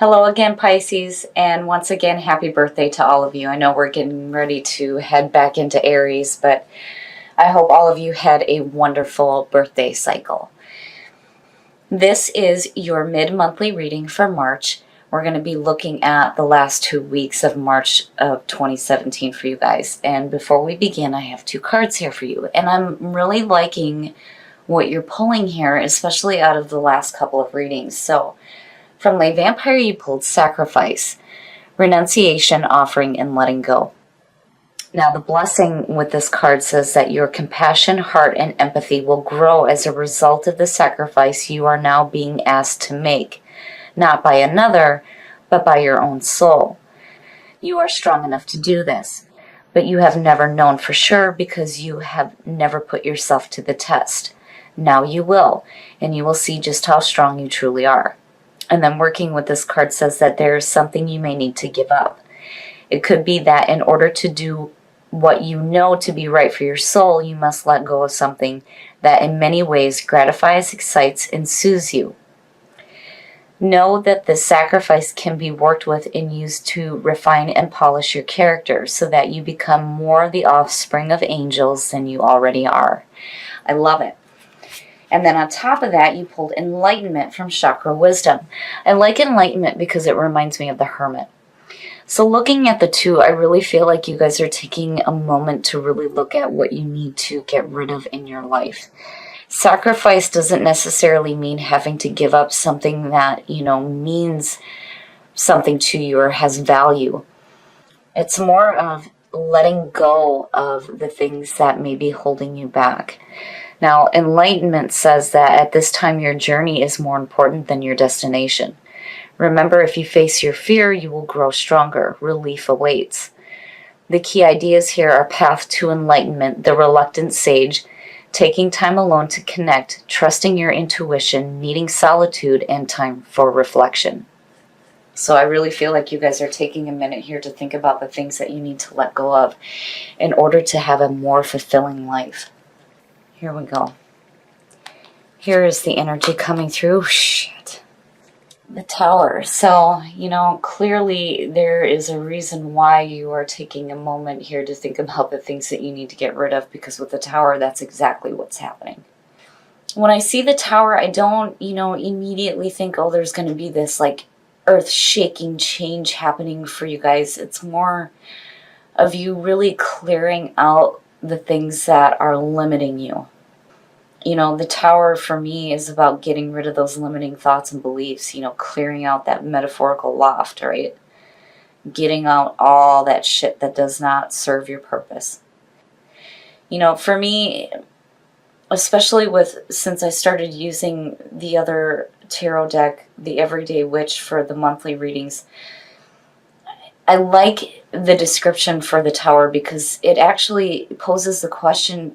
Hello again, Pisces, and once again, happy birthday to all of you. I know we're getting ready to head back into Aries, but I hope all of you had a wonderful birthday cycle. This is your mid-monthly reading for March. We're going to be looking at the last 2 weeks of March of 2017 for you guys. And before we begin, I have 2 cards here for you. And I'm really liking what you're pulling here, especially out of the last couple of readings. So, from Lay Vampire, you pulled Sacrifice, Renunciation, Offering, and Letting Go. Now, the blessing with this card says that your compassion, heart, and empathy will grow as a result of the sacrifice you are now being asked to make, not by another, but by your own soul. You are strong enough to do this, but you have never known for sure because you have never put yourself to the test. Now you will, and you will see just how strong you truly are. And then working with this card says that there is something you may need to give up. It could be that in order to do what you know to be right for your soul, you must let go of something that in many ways gratifies, excites, and soothes you. Know that this sacrifice can be worked with and used to refine and polish your character so that you become more the offspring of angels than you already are. I love it. And then on top of that, you pulled Enlightenment from Chakra Wisdom. I like Enlightenment because it reminds me of the Hermit. So looking at the two, I really feel like you guys are taking a moment to really look at what you need to get rid of in your life. Sacrifice doesn't necessarily mean having to give up something that, means something to you or has value. It's more of letting go of the things that may be holding you back. Now, Enlightenment says that at this time your journey is more important than your destination. Remember, if you face your fear, you will grow stronger. Relief awaits. The key ideas here are path to enlightenment, the reluctant sage, taking time alone to connect, trusting your intuition, needing solitude, and time for reflection. So I really feel like you guys are taking a minute here to think about the things that you need to let go of in order to have a more fulfilling life. Here we go. Here is the energy coming through. Shit. The Tower. So, clearly there is a reason why you are taking a moment here to think about the things that you need to get rid of, because with the Tower, that's exactly what's happening. When I see the Tower, I don't, immediately think, oh, there's going to be this, earth-shaking change happening for you guys. It's more of you really clearing out the things that are limiting you. The Tower for me is about getting rid of those limiting thoughts and beliefs, clearing out that metaphorical loft, right? Getting out all that shit that does not serve your purpose. For me, especially since I started using the other tarot deck, the Everyday Witch, for the monthly readings, I like the description for the Tower because it actually poses the question,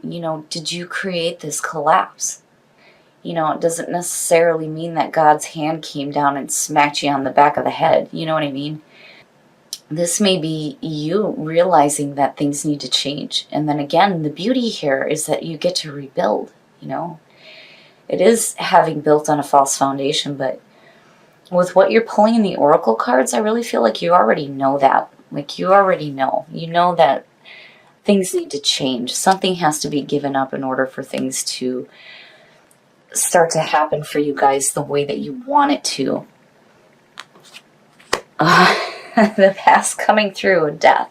did you create this collapse? It doesn't necessarily mean that God's hand came down and smacked you on the back of the head. You know what I mean? This may be you realizing that things need to change. And then again, the beauty here is that you get to rebuild, It is having built on a false foundation, but with what you're pulling in the Oracle cards, I really feel like you already know that. You already know. You know that things need to change. Something has to be given up in order for things to start to happen for you guys the way that you want it to. The past coming through, death.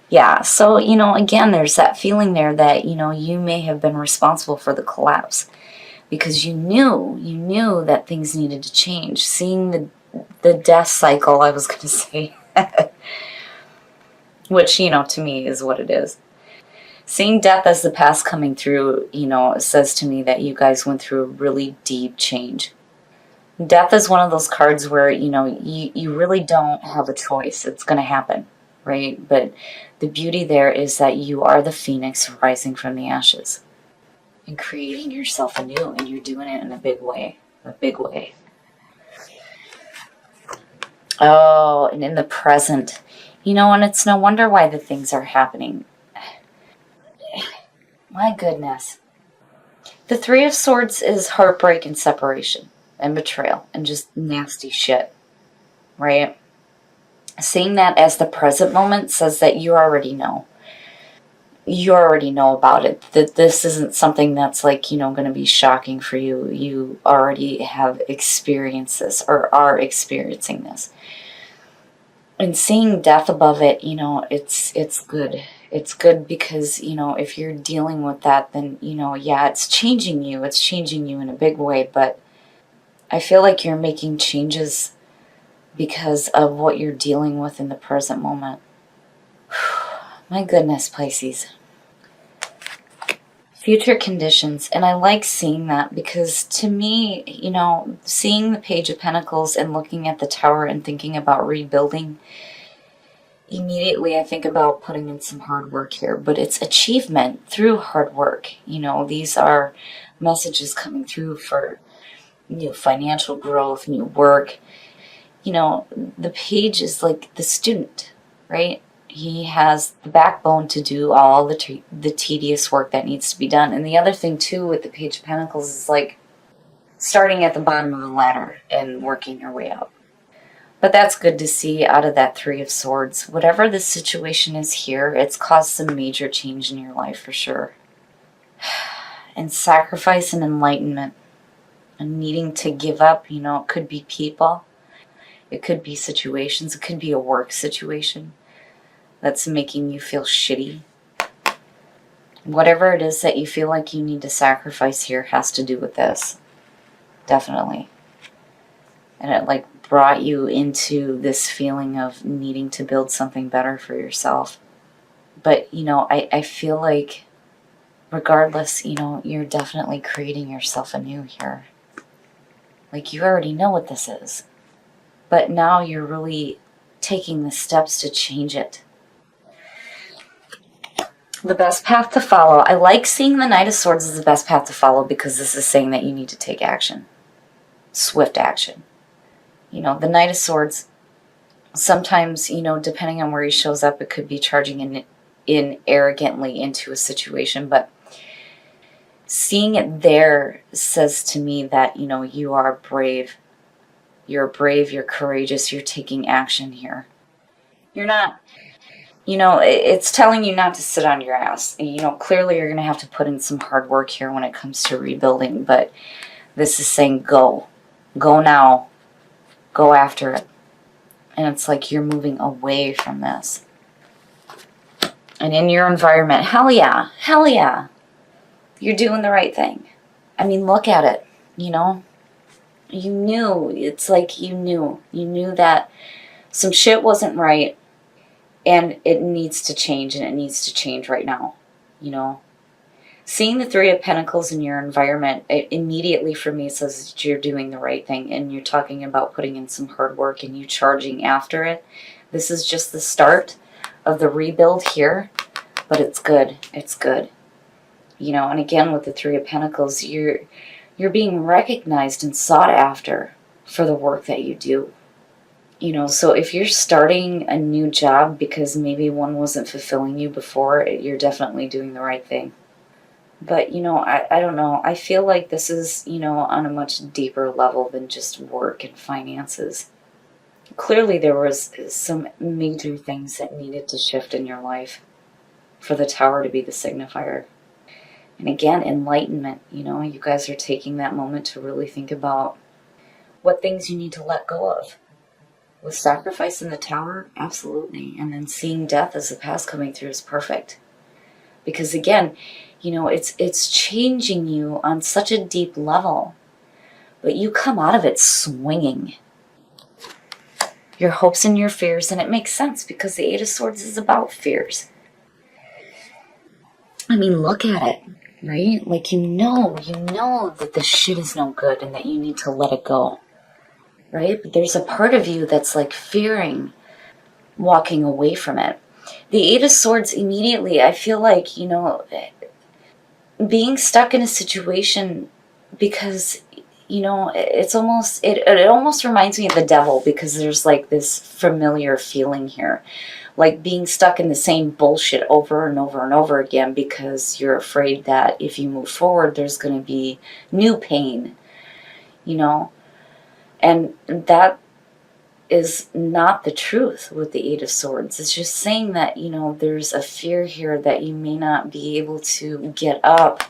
Yeah, so, again, there's that feeling there that, you may have been responsible for the collapse. Because you knew that things needed to change. Seeing the death cycle, I was going to say, which, to me is what it is. Seeing death as the past coming through, says to me that you guys went through a really deep change. Death is one of those cards where, you really don't have a choice. It's going to happen, right? But the beauty there is that you are the phoenix rising from the ashes and creating yourself anew, and you're doing it in a big way. Oh, and in the present. And it's no wonder why the things are happening. My goodness. The Three of Swords is heartbreak and separation and betrayal and just nasty shit. right? Seeing that as the present moment says that you already know. You already know about it. That this isn't something that's like, going to be shocking for you. You already have experienced this or are experiencing this. And seeing death above it, it's good. It's good because, if you're dealing with that, then, yeah, it's changing you. It's changing you in a big way, but I feel like you're making changes because of what you're dealing with in the present moment. My goodness, Pisces. Future conditions. And I like seeing that because to me, seeing the Page of Pentacles and looking at the Tower and thinking about rebuilding, immediately I think about putting in some hard work here. But it's achievement through hard work. These are messages coming through for new financial growth, new work. The page is like the student, right? He has the backbone to do all the tedious work that needs to be done. And the other thing, too, with the Page of Pentacles is like starting at the bottom of the ladder and working your way up. But that's good to see out of that Three of Swords. Whatever the situation is here, it's caused some major change in your life for sure. And sacrifice and enlightenment. And needing to give up, it could be people. It could be situations. It could be a work situation that's making you feel shitty. Whatever it is that you feel like you need to sacrifice here has to do with this. Definitely. And it like brought you into this feeling of needing to build something better for yourself. But, I feel like regardless, you're definitely creating yourself anew here. Like you already know what this is. But now you're really taking the steps to change it. The best path to follow. I like seeing the Knight of Swords as the best path to follow because this is saying that you need to take action. Swift action. The Knight of Swords, sometimes, depending on where he shows up, it could be charging in arrogantly into a situation. But seeing it there says to me that, you are brave. You're brave, you're courageous, you're taking action here. You're not... it's telling you not to sit on your ass. Clearly you're going to have to put in some hard work here when it comes to rebuilding, but this is saying go. Go now. Go after it. And it's like you're moving away from this. And in your environment, hell yeah. Hell yeah. You're doing the right thing. I mean, look at it, You knew. It's like you knew. You knew that some shit wasn't right. And it needs to change, and it needs to change right now, Seeing the Three of Pentacles in your environment, it immediately for me says that you're doing the right thing, and you're talking about putting in some hard work and you charging after it. This is just the start of the rebuild here, but it's good. It's good. And again, with the Three of Pentacles, you're being recognized and sought after for the work that you do. So if you're starting a new job because maybe one wasn't fulfilling you before, you're definitely doing the right thing. But, I don't know. I feel like this is, on a much deeper level than just work and finances. Clearly there was some major things that needed to shift in your life for the Tower to be the signifier. And again, enlightenment. You guys are taking that moment to really think about what things you need to let go of. With sacrifice in the Tower, absolutely. And then seeing death as the past coming through is perfect. Because again, it's changing you on such a deep level. But you come out of it swinging. Your hopes and your fears, and it makes sense because the Eight of Swords is about fears. I mean, look at it, right? Like you know that this shit is no good and that you need to let it go. Right? But there's a part of you that's like fearing walking away from it. The Eight of Swords immediately, I feel like, being stuck in a situation because, it's almost, it almost reminds me of the devil because there's like this familiar feeling here. Like being stuck in the same bullshit over and over and over again because you're afraid that if you move forward, there's going to be new pain, And that is not the truth with the Eight of Swords. It's just saying that, you know, there's a fear here that you may not be able to get up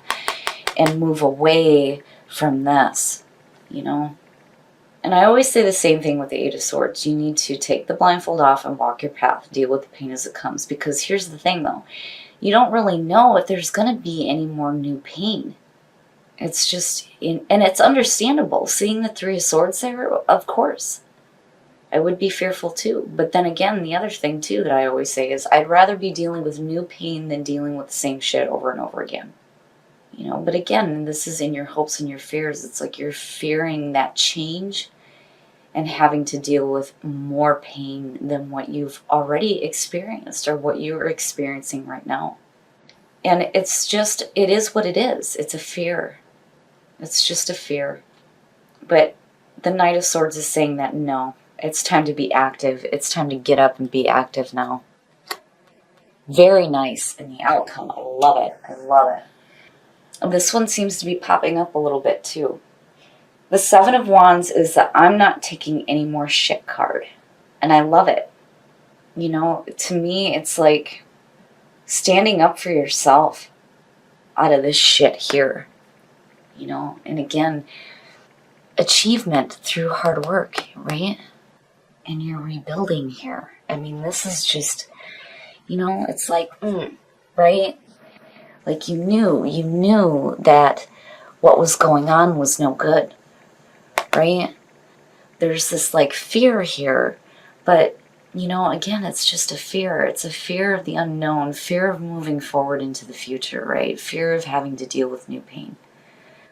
and move away from this, you know. And I always say the same thing with the Eight of Swords. You need to take the blindfold off and walk your path. Deal with the pain as it comes. Because here's the thing, though. You don't really know if there's going to be any more new pain. It's just, and it's understandable. Seeing the Three of Swords there, of course. I would be fearful too. But then again, the other thing too that I always say is I'd rather be dealing with new pain than dealing with the same shit over and over again. You know, but again, this is in your hopes and your fears. It's like you're fearing that change and having to deal with more pain than what you've already experienced or what you're experiencing right now. And it's just, it is what it is. It's a fear. It's just a fear. But the Knight of Swords is saying that no, it's time to be active. It's time to get up and be active now. Very nice in the outcome. I love it. I love it. This one seems to be popping up a little bit too. The Seven of Wands is that I'm not taking any more shit card. And I love it. You know, to me, it's like standing up for yourself out of this shit here. You know, and again, achievement through hard work, right? And you're rebuilding here. I mean, this is just, you know, it's like, right? Like you knew that what was going on was no good. Right? There's this like fear here, but you know, again, it's just a fear. It's a fear of the unknown, fear of moving forward into the future, right? Fear of having to deal with new pain,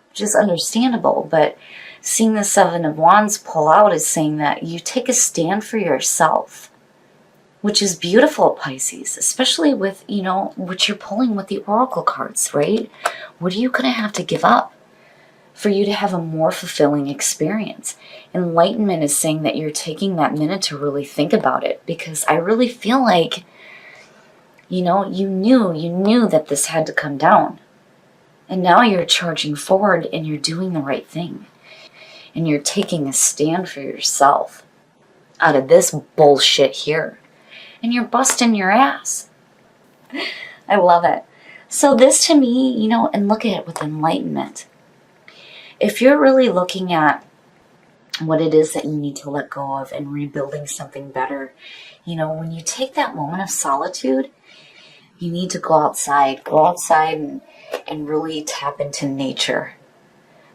which is understandable. But seeing the Seven of Wands pull out is saying that you take a stand for yourself, which is beautiful, Pisces, especially with, you know, what you're pulling with the Oracle cards, right? What are you going to have to give up for you to have a more fulfilling experience? Enlightenment is saying that you're taking that minute to really think about it, because I really feel like, you know, you knew that this had to come down. And now you're charging forward and you're doing the right thing. And you're taking a stand for yourself out of this bullshit here. And you're busting your ass. I love it. So this to me, you know, and look at it with enlightenment. If you're really looking at what it is that you need to let go of and rebuilding something better, you know, when you take that moment of solitude, you need to go outside and really tap into nature.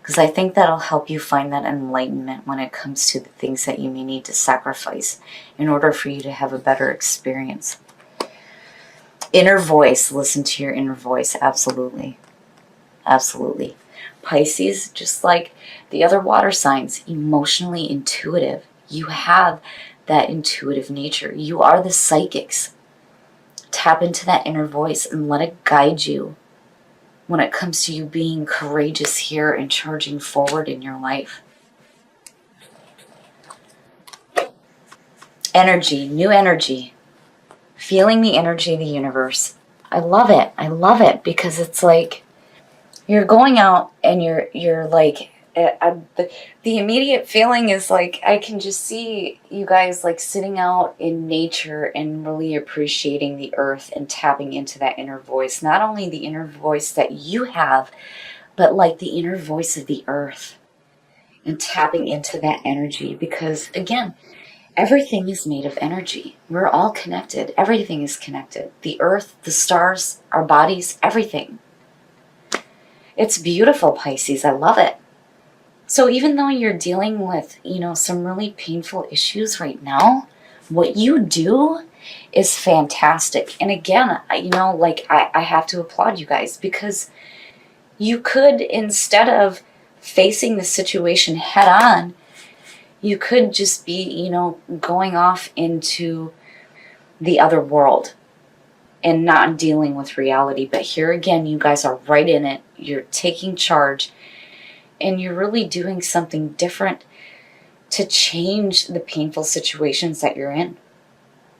Because I think that'll help you find that enlightenment when it comes to the things that you may need to sacrifice in order for you to have a better experience. Inner voice, listen to your inner voice, absolutely. Absolutely. Pisces, just like the other water signs, emotionally intuitive. You have that intuitive nature. You are the psychics. Tap into that inner voice and let it guide you when it comes to you being courageous here and charging forward in your life. Energy, new energy. Feeling the energy of the universe. I love it. I love it because it's like you're going out and you're like, the immediate feeling is like, I can just see you guys like sitting out in nature and really appreciating the earth and tapping into that inner voice. Not only the inner voice that you have, but like the inner voice of the earth and tapping into that energy. Because again, everything is made of energy. We're all connected. Everything is connected. The earth, the stars, our bodies, everything. It's beautiful, Pisces. I love it. So even though you're dealing with, you know, some really painful issues right now, what you do is fantastic. And again, you know, like I have to applaud you guys, because you could, instead of facing the situation head on, you could just be, you know, going off into the other world and not dealing with reality. But here again, you guys are right in it. You're taking charge. And you're really doing something different to change the painful situations that you're in.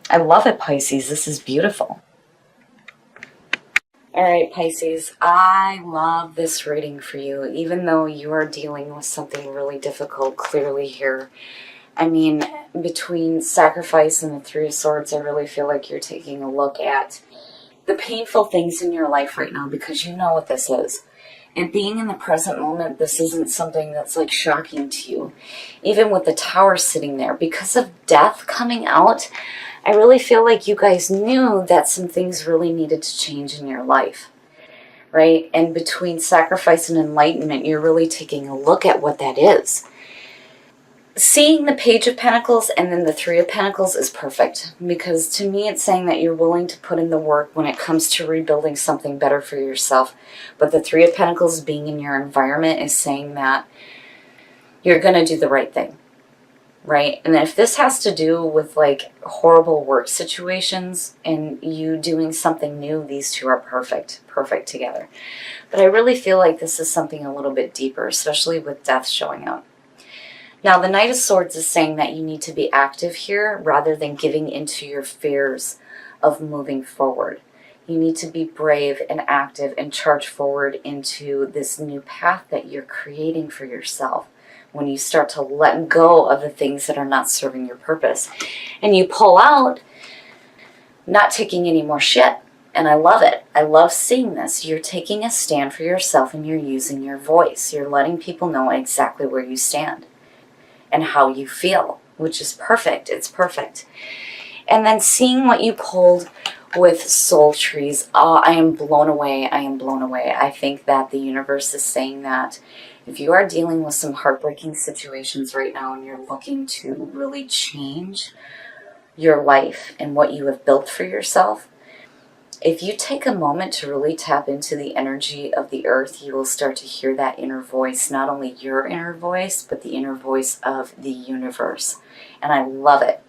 I love it, Pisces. This is beautiful. All right, Pisces. I love this reading for you, even though you are dealing with something really difficult clearly here. I mean, between sacrifice and the Three of Swords, I really feel like you're taking a look at the painful things in your life right now, because you know what this is. And being in the present moment, this isn't something that's like shocking to you. Even with the Tower sitting there, because of death coming out, I really feel like you guys knew that some things really needed to change in your life, right? And between sacrifice and enlightenment, you're really taking a look at what that is. Seeing the Page of Pentacles and then the Three of Pentacles is perfect, because to me it's saying that you're willing to put in the work when it comes to rebuilding something better for yourself. But the Three of Pentacles being in your environment is saying that you're going to do the right thing, right? And if this has to do with like horrible work situations and you doing something new, these two are perfect together. But I really feel like this is something a little bit deeper, especially with death showing up. Now, the Knight of Swords is saying that you need to be active here rather than giving into your fears of moving forward. You need to be brave and active and charge forward into this new path that you're creating for yourself when you start to let go of the things that are not serving your purpose. And you pull out, not taking any more shit. And I love it. I love seeing this. You're taking a stand for yourself and you're using your voice. You're letting people know exactly where you stand and how you feel, which is perfect. It's perfect. And then seeing what you pulled with soul trees, I am blown away. I am blown away. I think that the universe is saying that if you are dealing with some heartbreaking situations right now and you're looking to really change your life and what you have built for yourself, if you take a moment to really tap into the energy of the earth, you will start to hear that inner voice, not only your inner voice, but the inner voice of the universe. And I love it.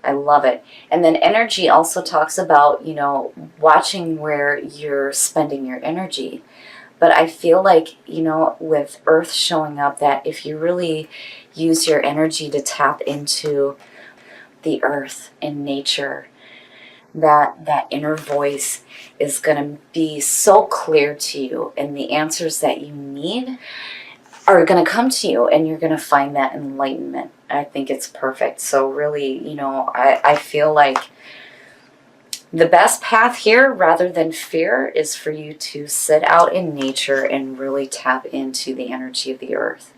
I love it. And then energy also talks about, you know, watching where you're spending your energy. But I feel like, you know, with earth showing up, that if you really use your energy to tap into the earth and nature, that inner voice is going to be so clear to you, and the answers that you need are going to come to you, and you're going to find that enlightenment. I think it's perfect. So really, you know, I feel like the best path here, rather than fear, is for you to sit out in nature and really tap into the energy of the earth.